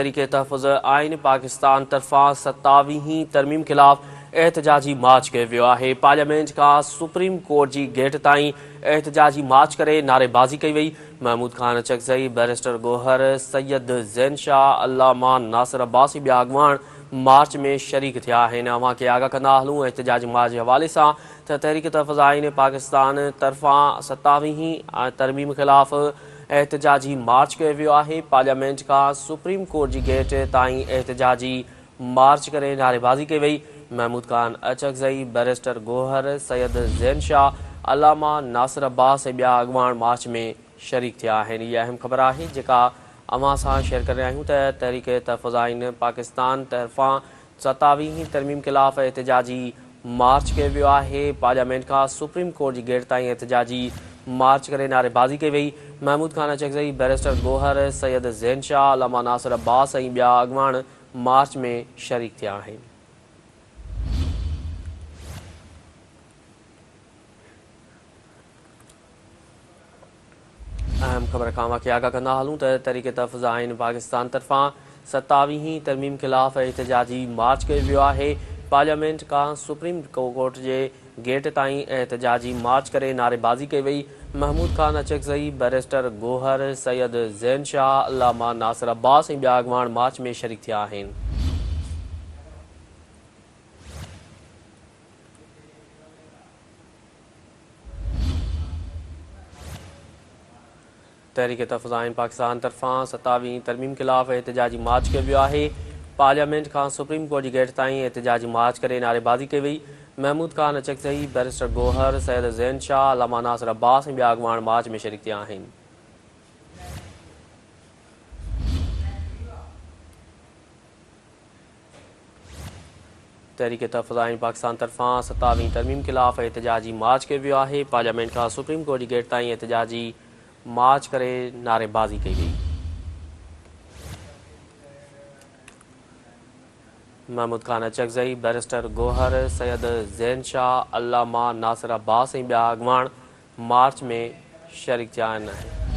तहरीके तहफ़ुज़ आइन पाकिस्तान तरफ़ां 27वीं तरमीम ख़िलाफ़ एहतजाजी मार्च कयो वियो आहे। पार्लियामेंट खां सुप्रीम कोर्ट जी गेट ताईं एहतजाजी मार्च करे नारेबाज़ी कई वई। महमूद खान चकज़ई, बैरिस्टर गोहर, सैयद ज़ैन शाह, अल्लामा नासिर अब्बास ॿिया अॻवान मार्च में शरीक थिया आहिनि। अव्हां खे आगाह कंदा हलूं एहतजाजी मार्च जे हवाले सां त तहरीक तहफ़ुज़ आइन पाकिस्तान तरफ़ां 27वीं तरमीम ख़िलाफ़ एहतजाजी मार्च कयो वियो आहे। पार्लियामेंट खां सुप्रीम कोर्ट जी गेट ताईं एहतजाजी मार्च करे नारेबाज़ी कई वई। महमूद खान चकज़ई, बैरिस्टर गोहर, सैयद ज़ैन शाह, अल्लामा नासिर अब्बास ऐं ॿिया अॻवान मार्च में शरीक थिया आहिनि। इहा अहम ख़बर आहे जेका अव्हां सां शेयर करे रहिया आहियूं त तहरीक तहफ़ुज़ आइन पाकिस्तान तरफ़ां 27वीं तरमीम ख़िलाफ़ एहतजाजी मार्च कयो वियो आहे। पार्लियामेंट खां सुप्रीम कोर्ट जी गेट ताईं एहतजाजी मार्च करे नारेबाज़ी कई वई। महमूद खान चकज़ई, बैरिस्टर गोहर, सैयद ज़ैन शाह, अल्लामा नासिर अब्बास ऐं ॿिया अॻवान मार्च में शरीक थिया आहिनि। अहम ख़बर खां खे आगाह कंदा हलूं त तहरीक तहफ़ुज़ आइन पाकिस्तान तरफ़ां 27वीं तरमीम ख़िलाफ़ एहतजाजी मार्च कयो वियो आहे। पार्लियामेंट खां सुप्रीम कोर्ट जे गेट ताईं एहतजाजी मार्च करे नारेबाज़ी कई वई। महमूद खान चकज़ई, बैरिस्टर गोहर, सैयद ज़ैन शाह, अल्लामा नासिर अब्बास ऐं ॿिया अॻवान मार्च में शरीक थिया आहिनि। तहरीक तहफ़ुज़ आइन पाकिस्तान तरफ़ां 27वीं तरमीम ख़िलाफ़ एहतजाजी मार्च कयो वियो आहे। पार्लियामेंट खां सुप्रीम कोर्ट जी गेट ताईं एहतजाजी मार्च करे नारेबाज़ी कई वई। महमूद खान चकज़ई, बैरिस्टर गोहर, सैयद ज़ैन शाह, अल्लामा नासिर अब्बास ऐं ॿिया अॻवान मार्च में शरीक थिया आहिनि। तहरीक तहफ़ुज़ आइन पाकिस्तान तरफ़ां 27वीं तरमीम ख़िलाफ़ एहतजाजी मार्च कयो वियो आहे। पार्लियामेंट खां सुप्रीम कोर्ट जी गेट ताईं एहतजाजी मार्च करे नारेबाज़ी कई वई। महमूद खान चकज़ई, बैरिस्टर गोहर, सैयद ज़ैन शाह, अल्लामा नासिर अब्बास ऐं ॿिया अॻवान मार्च में शरीक थिया आहिनि।